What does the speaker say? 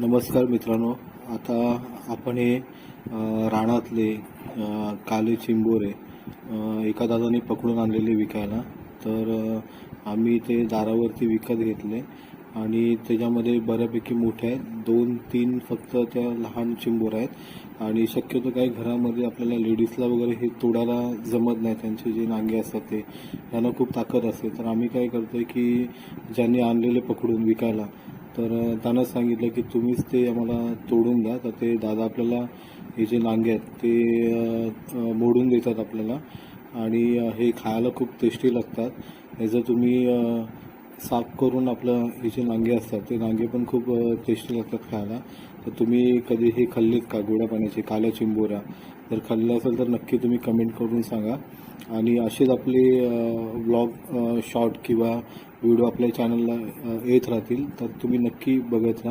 नमस्कार मित्रांनो. आता आपण हे रानातले काले चिंबोरे एका दादाने पकडून आणलेले विकायला. तर आम्ही ते दारावरती विकत घेतले आणि त्याच्यामध्ये बऱ्यापैकी मोठे आहेत, 2-3 फक्त त्या लहान चिंबोर आहेत. आणि शक्यतो काही घरामध्ये आपल्याला लेडीजला वगैरे हे तोडायला जमत नाही, त्यांचे जे नांगे असतात ते यांना खूप ताकद असते. तर आम्ही काय करतोय की ज्यांनी आणलेले पकडून विकायला, तर त्यांना सांगितलं की तुम्हीच ते आम्हाला तोडून द्या. तर ते दादा आपल्याला हे जे नांगे आहेत ते मोडून देतात आपल्याला. आणि हे खायला खूप टेस्टी लागतात. हे जर तुम्ही साफ करून आपलं हे जे नांगे असतात ते नांगे पण खूप टेस्टी लागतात खायला. तर तुम्ही कधी हे खाल्लेत का, गोड्या पाण्याचे काल्या चिंबोऱ्या? जर खाल्लं असेल तर नक्की तुम्ही कमेंट करून सांगा. आणि असेच आपले व्लॉग शॉर्ट किंवा व्हिडिओ आपल्या चॅनलला येत राहतील, तर तुम्ही नक्की बघत राहा.